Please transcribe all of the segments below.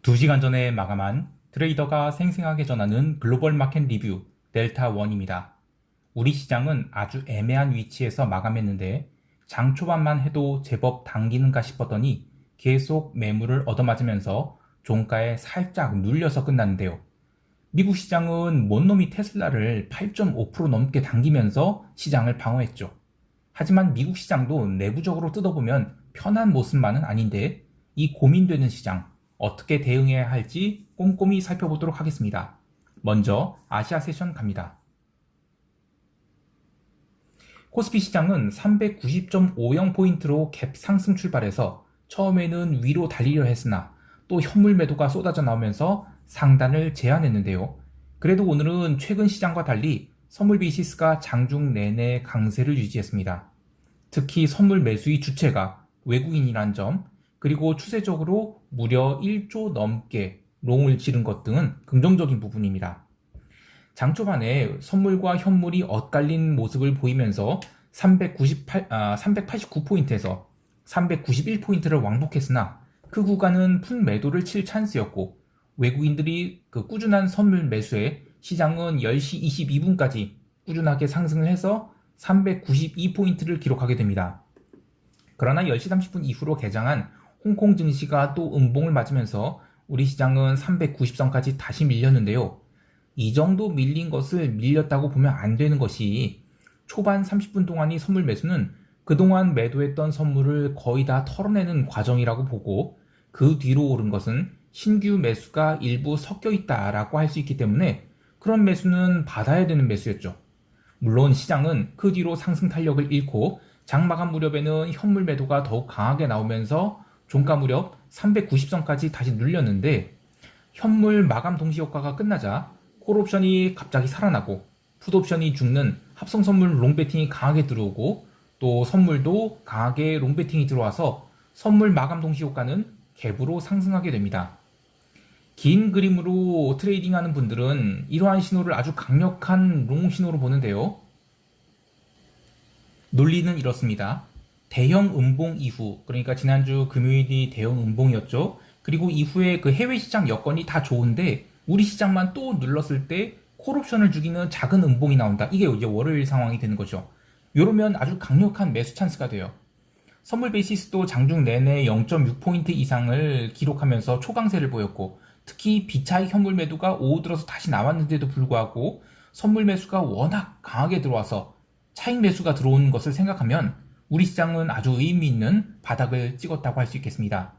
2시간 전에 마감한 트레이더가 생생하게 전하는 글로벌 마켓 리뷰 델타1입니다. 우리 시장은 아주 애매한 위치에서 마감했는데 장 초반만 해도 제법 당기는가 싶었더니 계속 매물을 얻어맞으면서 종가에 살짝 눌려서 끝났는데요. 미국 시장은 못놈이 테슬라를 8.5% 넘게 당기면서 시장을 방어했죠. 하지만 미국 시장도 내부적으로 뜯어보면 편한 모습만은 아닌데 이 고민되는 시장 어떻게 대응해야 할지 꼼꼼히 살펴보도록 하겠습니다. 먼저 아시아 세션 갑니다. 코스피 시장은 390.50포인트로 갭 상승 출발해서 처음에는 위로 달리려 했으나 또 현물 매도가 쏟아져 나오면서 상단을 제한했는데요. 그래도 오늘은 최근 시장과 달리 선물 베이시스가 장중 내내 강세를 유지했습니다. 특히 선물 매수의 주체가 외국인이란 점, 그리고 추세적으로 무려 1조 넘게 롱을 치른 것 등은 긍정적인 부분입니다. 장 초반에 선물과 현물이 엇갈린 모습을 보이면서 389포인트에서 391포인트를 왕복했으나 그 구간은 푼 매도를 칠 찬스였고 외국인들이 그 꾸준한 선물 매수에 시장은 10시 22분까지 꾸준하게 상승을 해서 392포인트를 기록하게 됩니다. 그러나 10시 30분 이후로 개장한 홍콩 증시가 또 음봉을 맞으면서 우리 시장은 390선까지 다시 밀렸는데요. 이 정도 밀린 것을 밀렸다고 보면 안 되는 것이 초반 30분 동안의 선물 매수는 그동안 매도했던 선물을 거의 다 털어내는 과정이라고 보고 그 뒤로 오른 것은 신규 매수가 일부 섞여 있다라고 할 수 있기 때문에 그런 매수는 받아야 되는 매수였죠. 물론 시장은 그 뒤로 상승 탄력을 잃고 장 마감 무렵에는 현물 매도가 더욱 강하게 나오면서 종가 무렵 390선까지 다시 눌렸는데 현물 마감 동시 효과가 끝나자 콜옵션이 갑자기 살아나고 풋옵션이 죽는 합성 선물 롱배팅이 강하게 들어오고 또 선물도 강하게 롱배팅이 들어와서 선물 마감 동시 효과는 갭으로 상승하게 됩니다. 긴 그림으로 트레이딩하는 분들은 이러한 신호를 아주 강력한 롱 신호로 보는데요. 논리는 이렇습니다. 대형 음봉 이후, 그러니까 지난주 금요일이 대형 음봉이었죠. 그리고 이후에 그 해외 시장 여건이 다 좋은데 우리 시장만 또 눌렀을 때 콜옵션을 죽이는 작은 음봉이 나온다. 이게 이제 월요일 상황이 되는 거죠. 이러면 아주 강력한 매수 찬스가 돼요. 선물 베이시스도 장중 내내 0.6포인트 이상을 기록하면서 초강세를 보였고 특히 비차익 현물 매도가 오후 들어서 다시 나왔는데도 불구하고 선물 매수가 워낙 강하게 들어와서 차익 매수가 들어오는 것을 생각하면 우리 시장은 아주 의미 있는 바닥을 찍었다고 할 수 있겠습니다.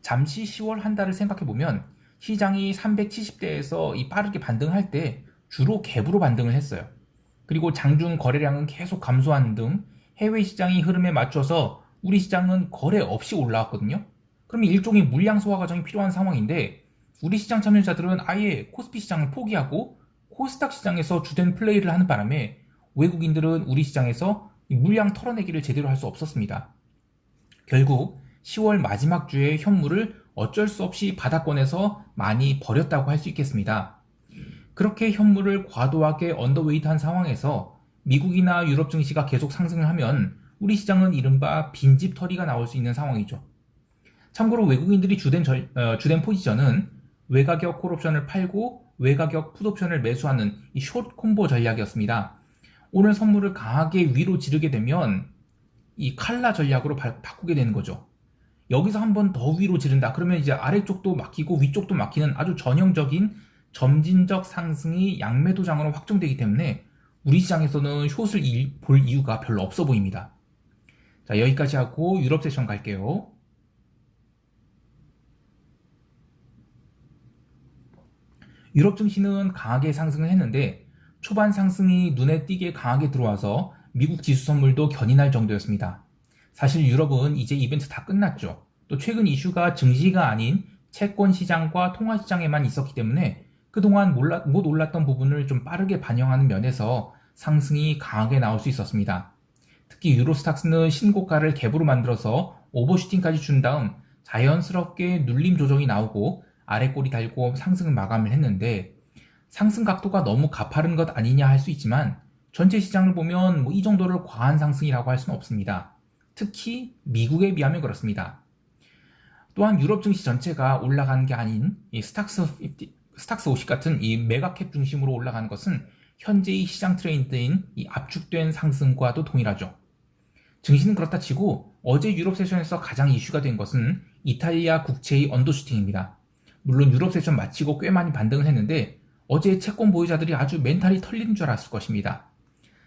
잠시 10월 한 달을 생각해보면 시장이 370대에서 이 빠르게 반등할 때 주로 갭으로 반등을 했어요. 그리고 장중 거래량은 계속 감소하는 등 해외 시장이 흐름에 맞춰서 우리 시장은 거래 없이 올라왔거든요. 그러면 일종의 물량 소화 과정이 필요한 상황인데 우리 시장 참여자들은 아예 코스피 시장을 포기하고 코스닥 시장에서 주된 플레이를 하는 바람에 외국인들은 우리 시장에서 물량 털어내기를 제대로 할 수 없었습니다. 결국 10월 마지막 주에 현물을 어쩔 수 없이 바닥권에서 많이 버렸다고 할 수 있겠습니다. 그렇게 현물을 과도하게 언더웨이트한 상황에서 미국이나 유럽 증시가 계속 상승을 하면 우리 시장은 이른바 빈집털이가 나올 수 있는 상황이죠. 참고로 외국인들이 주된 포지션은 외가격 콜옵션을 팔고 외가격 풋옵션을 매수하는 이 숏 콤보 전략이었습니다. 오늘 선물을 강하게 위로 지르게 되면 이 칼라 전략으로 바꾸게 되는 거죠. 여기서 한 번 더 위로 지른다. 그러면 이제 아래쪽도 막히고 위쪽도 막히는 아주 전형적인 점진적 상승이 양매도장으로 확정되기 때문에 우리 시장에서는 숏을 볼 이유가 별로 없어 보입니다. 자, 여기까지 하고 유럽 세션 갈게요. 유럽 증시는 강하게 상승을 했는데 초반 상승이 눈에 띄게 강하게 들어와서 미국 지수 선물도 견인할 정도였습니다. 사실 유럽은 이제 이벤트 다 끝났죠. 또 최근 이슈가 증시가 아닌 채권 시장과 통화 시장에만 있었기 때문에 그동안 못 올랐던 부분을 좀 빠르게 반영하는 면에서 상승이 강하게 나올 수 있었습니다. 특히 유로스탁스는 신고가를 갭으로 만들어서 오버슈팅까지 준 다음 자연스럽게 눌림 조정이 나오고 아래꼬리 달고 상승을 마감을 했는데 상승 각도가 너무 가파른 것 아니냐 할 수 있지만 전체 시장을 보면 이 정도를 과한 상승이라고 할 수는 없습니다. 특히 미국에 비하면 그렇습니다. 또한 유럽 증시 전체가 올라가는 게 아닌 이 스탁스 50 같은 이 메가캡 중심으로 올라가는 것은 현재의 시장 트렌드인 이 압축된 상승과도 동일하죠. 증시는 그렇다 치고 어제 유럽 세션에서 가장 이슈가 된 것은 이탈리아 국채의 언더슈팅입니다. 물론 유럽 세션 마치고 꽤 많이 반등을 했는데 어제 채권 보유자들이 아주 멘탈이 털리는 줄 알았을 것입니다.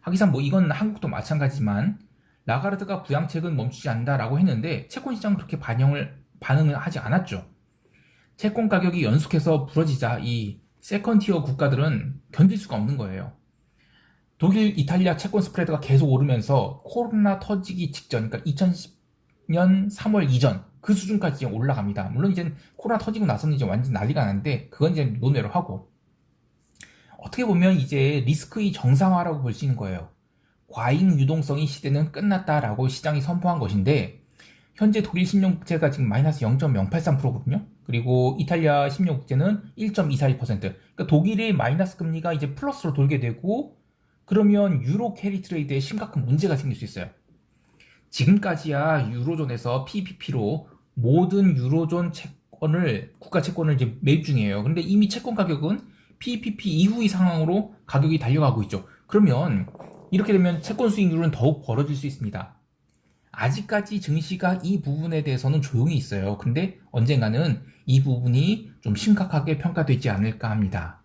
하기사 이건 한국도 마찬가지지만 라가르드가 부양책은 멈추지 않는다라고 했는데 채권 시장은 그렇게 반응을 하지 않았죠. 채권 가격이 연속해서 부러지자 이 세컨티어 국가들은 견딜 수가 없는 거예요. 독일, 이탈리아 채권 스프레드가 계속 오르면서 코로나 터지기 직전, 그러니까 2010년 3월 이전 그 수준까지 올라갑니다. 물론 이제 코로나 터지고 나서는 이제 완전 난리가 나는데 그건 이제 논외로 하고, 어떻게 보면 이제 리스크의 정상화라고 볼 수 있는 거예요. 과잉 유동성의 시대는 끝났다라고 시장이 선포한 것인데 현재 독일 10년 국채가 지금 마이너스 0.083%거든요. 그리고 이탈리아 10년 국채는 1.242%. 그러니까 독일의 마이너스 금리가 이제 플러스로 돌게 되고 그러면 유로 캐리 트레이드에 심각한 문제가 생길 수 있어요. 지금까지야 유로존에서 PPP로 모든 유로존 채권을 국가 채권을 이제 매입 중이에요. 근데 이미 채권 가격은 PPP 이후의 상황으로 가격이 달려가고 있죠. 그러면 이렇게 되면 채권 수익률은 더욱 벌어질 수 있습니다. 아직까지 증시가 이 부분에 대해서는 조용히 있어요. 근데 언젠가는 이 부분이 좀 심각하게 평가되지 않을까 합니다.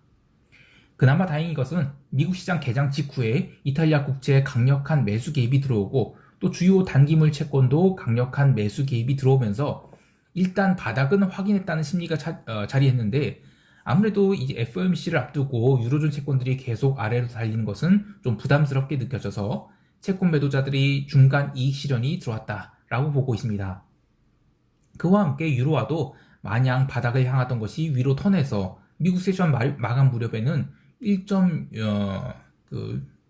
그나마 다행인 것은 미국 시장 개장 직후에 이탈리아 국채에 강력한 매수 개입이 들어오고 또 주요 단기물 채권도 강력한 매수 개입이 들어오면서 일단 바닥은 확인했다는 심리가 자리했는데 아무래도 이제 FOMC를 앞두고 유로존 채권들이 계속 아래로 달리는 것은 좀 부담스럽게 느껴져서 채권 매도자들이 중간 이익 실현이 들어왔다라고 보고 있습니다. 그와 함께 유로화도 마냥 바닥을 향하던 것이 위로 턴해서 미국 세션 마감 무렵에는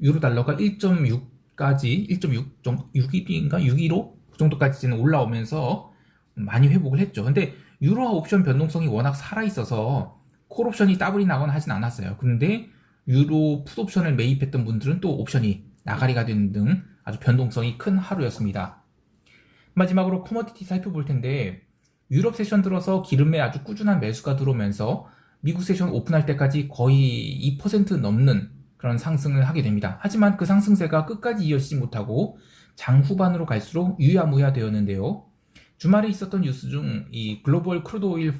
유로 달러가 1.6까지 1.6인가 615 그 정도까지는 올라오면서 많이 회복을 했죠. 근데 유로화 옵션 변동성이 워낙 살아있어서 콜옵션이 더블이 나거나 하진 않았어요. 근데 유로 풋옵션을 매입했던 분들은 또 옵션이 나가리가 되는 등 아주 변동성이 큰 하루였습니다. 마지막으로 커머디티 살펴볼 텐데 유럽 세션 들어서 기름에 아주 꾸준한 매수가 들어오면서 미국 세션 오픈할 때까지 거의 2% 넘는 그런 상승을 하게 됩니다. 하지만 그 상승세가 끝까지 이어지지 못하고 장 후반으로 갈수록 유야무야 되었는데요. 주말에 있었던 뉴스 중 이 글로벌 크루드 오일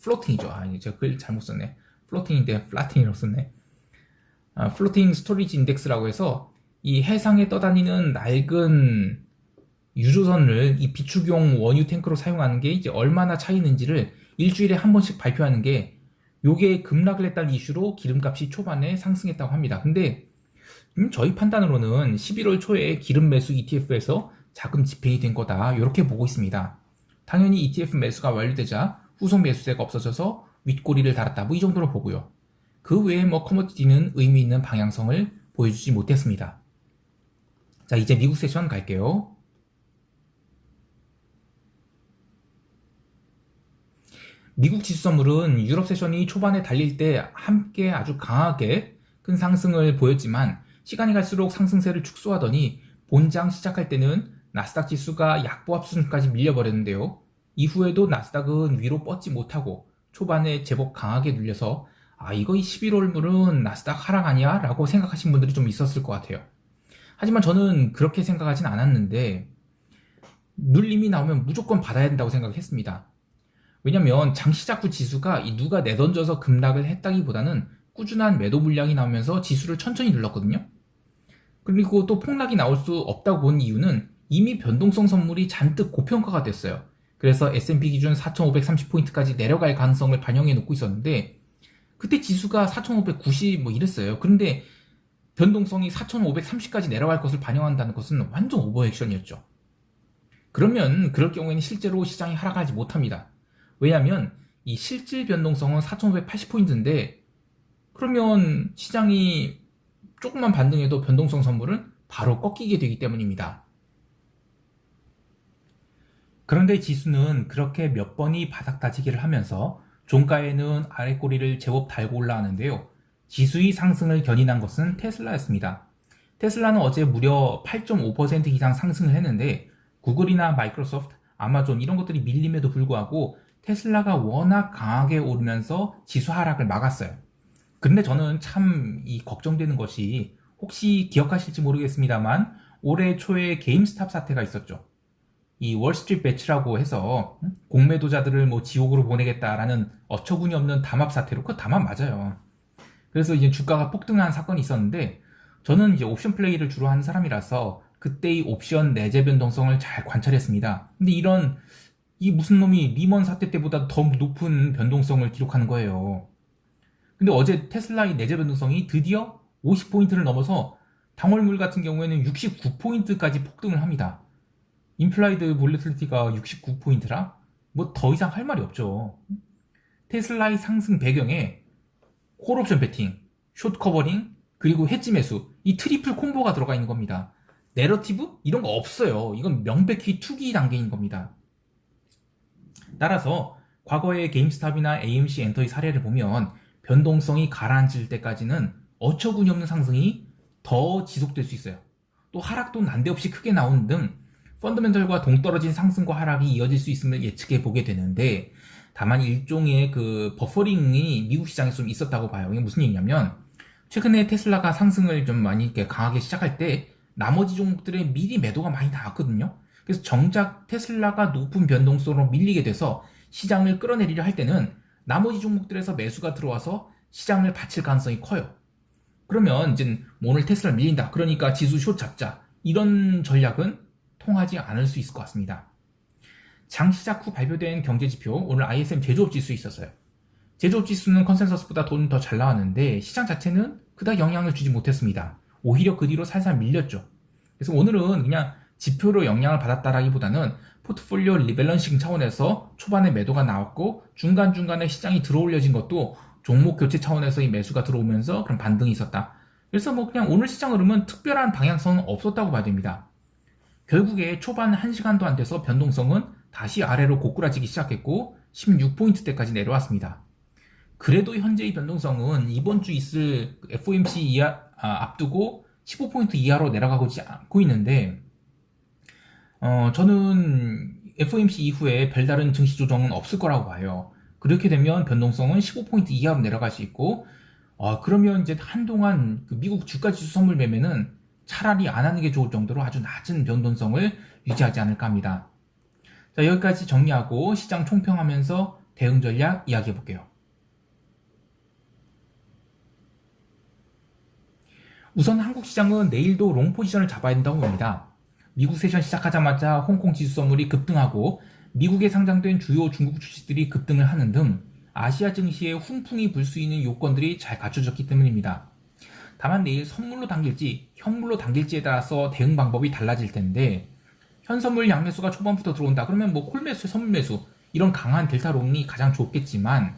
플로팅이죠. 제가 글 잘못 썼네. 플로팅인데 플라팅이라고 썼네. 플로팅 스토리지 인덱스라고 해서 이 해상에 떠다니는 낡은 유조선을 이 비축용 원유 탱크로 사용하는 게 이제 얼마나 차이는지를 일주일에 한 번씩 발표하는 게 요게 급락을 했다는 이슈로 기름값이 초반에 상승했다고 합니다. 근데 저희 판단으로는 11월 초에 기름 매수 ETF에서 자금 집행이 된 거다 이렇게 보고 있습니다. 당연히 ETF 매수가 완료되자 후속 매수세가 없어져서 윗꼬리를 달았다 이 정도로 보고요. 그 외에 커머디티는 의미 있는 방향성을 보여주지 못했습니다. 자, 이제 미국 세션 갈게요. 미국 지수 선물은 유럽 세션이 초반에 달릴 때 함께 아주 강하게 큰 상승을 보였지만 시간이 갈수록 상승세를 축소하더니 본장 시작할 때는 나스닥 지수가 약보합 수준까지 밀려버렸는데요. 이후에도 나스닥은 위로 뻗지 못하고 초반에 제법 강하게 눌려서 이거 11월물은 나스닥 하락 아니야? 라고 생각하신 분들이 좀 있었을 것 같아요. 하지만 저는 그렇게 생각하진 않았는데 눌림이 나오면 무조건 받아야 된다고 생각했습니다. 왜냐면 장 시작 후 지수가 누가 내던져서 급락을 했다기보다는 꾸준한 매도 물량이 나오면서 지수를 천천히 눌렀거든요. 그리고 또 폭락이 나올 수 없다고 본 이유는 이미 변동성 선물이 잔뜩 고평가가 됐어요. 그래서 S&P 기준 4,530포인트까지 내려갈 가능성을 반영해 놓고 있었는데 그때 지수가 4,590 이랬어요. 그런데 변동성이 4,530까지 내려갈 것을 반영한다는 것은 완전 오버액션이었죠. 그러면 그럴 경우에는 실제로 시장이 하락하지 못합니다. 왜냐하면 이 실질 변동성은 4,580포인트인데 그러면 시장이 조금만 반등해도 변동성 선물은 바로 꺾이게 되기 때문입니다. 그런데 지수는 그렇게 몇 번이 바닥 다지기를 하면서 종가에는 아랫꼬리를 제법 달고 올라가는데요. 지수의 상승을 견인한 것은 테슬라였습니다. 테슬라는 어제 무려 8.5% 이상 상승을 했는데 구글이나 마이크로소프트, 아마존 이런 것들이 밀림에도 불구하고 테슬라가 워낙 강하게 오르면서 지수 하락을 막았어요. 근데 저는 참 이 걱정되는 것이 혹시 기억하실지 모르겠습니다만 올해 초에 게임스탑 사태가 있었죠. 이 월스트리트 배치라고 해서 공매도자들을 뭐 지옥으로 보내겠다라는 어처구니 없는 담합 사태로 그 담합 맞아요. 그래서 이제 주가가 폭등한 사건이 있었는데 저는 이제 옵션 플레이를 주로 하는 사람이라서 그때의 옵션 내재 변동성을 잘 관찰했습니다. 근데 이 무슨 놈이 리먼 사태 때보다 더 높은 변동성을 기록하는 거예요. 근데 어제 테슬라의 내재 변동성이 드디어 50포인트를 넘어서 당월물 같은 경우에는 69포인트까지 폭등을 합니다. 임플라이드 볼리틀리티가 69포인트라? 뭐 더 이상 할 말이 없죠. 테슬라의 상승 배경에 콜옵션 베팅, 숏 커버링, 그리고 해지 매수 이 트리플 콤보가 들어가 있는 겁니다. 내러티브? 이런 거 없어요. 이건 명백히 투기 단계인 겁니다. 따라서 과거의 게임스탑이나 AMC 엔터의 사례를 보면 변동성이 가라앉을 때까지는 어처구니 없는 상승이 더 지속될 수 있어요. 또 하락도 난데없이 크게 나오는 등 펀더멘털과 동떨어진 상승과 하락이 이어질 수 있음을 예측해 보게 되는데 다만 일종의 그 버퍼링이 미국 시장에 좀 있었다고 봐요. 이게 무슨 얘기냐면 최근에 테슬라가 상승을 좀 많이 이렇게 강하게 시작할 때 나머지 종목들의 미리 매도가 많이 나왔거든요. 그래서 정작 테슬라가 높은 변동성으로 밀리게 돼서 시장을 끌어내리려 할 때는 나머지 종목들에서 매수가 들어와서 시장을 받칠 가능성이 커요. 그러면 이제 오늘 테슬라 밀린다. 그러니까 지수 숏 잡자. 이런 전략은 통하지 않을 수 있을 것 같습니다. 장 시작 후 발표된 경제지표, 오늘 ISM 제조업 지수 있었어요. 제조업 지수는 컨센서스보다 돈 더 잘 나왔는데 시장 자체는 그닥 영향을 주지 못했습니다. 오히려 그 뒤로 살살 밀렸죠. 그래서 오늘은 그냥 지표로 영향을 받았다라기보다는 포트폴리오 리밸런싱 차원에서 초반에 매도가 나왔고 중간중간에 시장이 들어올려진 것도 종목 교체 차원에서의 매수가 들어오면서 그런 반등이 있었다. 그래서 뭐 그냥 오늘 시장 흐름은 특별한 방향성은 없었다고 봐야 됩니다. 결국에 초반 1시간도 안 돼서 변동성은 다시 아래로 고꾸라지기 시작했고 16포인트대까지 내려왔습니다. 그래도 현재의 변동성은 이번 주 있을 FOMC 앞두고 15포인트 이하로 내려가고 않고 있는데 저는 FOMC 이후에 별다른 증시 조정은 없을 거라고 봐요. 그렇게 되면 변동성은 15포인트 이하로 내려갈 수 있고 그러면 이제 한동안 그 미국 주가지수 선물 매매는 차라리 안 하는 게 좋을 정도로 아주 낮은 변동성을 유지하지 않을까 합니다. 자, 여기까지 정리하고 시장 총평하면서 대응 전략 이야기해 볼게요. 우선 한국 시장은 내일도 롱 포지션을 잡아야 된다고 봅니다. 미국 세션 시작하자마자 홍콩 지수 선물이 급등하고 미국에 상장된 주요 중국 주식들이 급등을 하는 등 아시아 증시에 훈풍이 불 수 있는 요건들이 잘 갖춰졌기 때문입니다. 다만 내일 선물로 당길지 현물로 당길지에 따라서 대응 방법이 달라질 텐데 현선물 양매수가 초반부터 들어온다 그러면 뭐 콜매수, 선물매수 이런 강한 델타롱이 가장 좋겠지만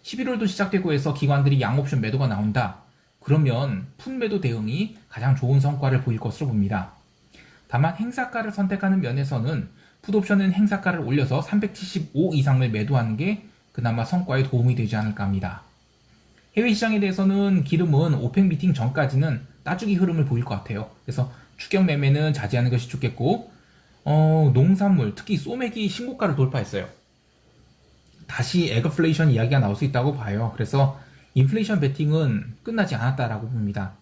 11월도 시작되고 해서 기관들이 양옵션 매도가 나온다 그러면 풋매도 대응이 가장 좋은 성과를 보일 것으로 봅니다. 다만 행사가를 선택하는 면에서는 풋옵션은 행사가를 올려서 375 이상을 매도하는 게 그나마 성과에 도움이 되지 않을까 합니다. 해외 시장에 대해서는 기름은 오펙 미팅 전까지는 따주기 흐름을 보일 것 같아요. 그래서 추격 매매는 자제하는 것이 좋겠고 농산물 특히 소맥이 신고가를 돌파했어요. 다시 에그플레이션 이야기가 나올 수 있다고 봐요. 그래서 인플레이션 베팅은 끝나지 않았다라고 봅니다.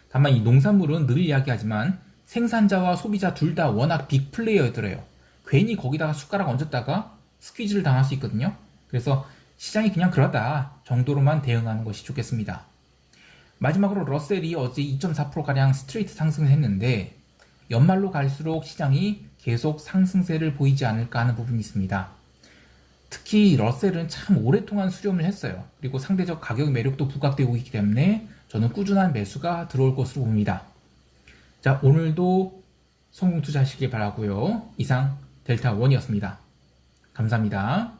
다만 이 농산물은 늘 이야기하지만 생산자와 소비자 둘 다 워낙 빅 플레이어들이에요. 괜히 거기다가 숟가락 얹었다가 스퀴즈를 당할 수 있거든요. 그래서 시장이 그냥 그러다 정도로만 대응하는 것이 좋겠습니다. 마지막으로 러셀이 어제 2.4%가량 스트레이트 상승을 했는데 연말로 갈수록 시장이 계속 상승세를 보이지 않을까 하는 부분이 있습니다. 특히 러셀은 참 오랫동안 수렴을 했어요. 그리고 상대적 가격 매력도 부각되고 있기 때문에 저는 꾸준한 매수가 들어올 것으로 봅니다. 자, 오늘도 성공 투자하시길 바라고요. 이상 델타원이었습니다. 감사합니다.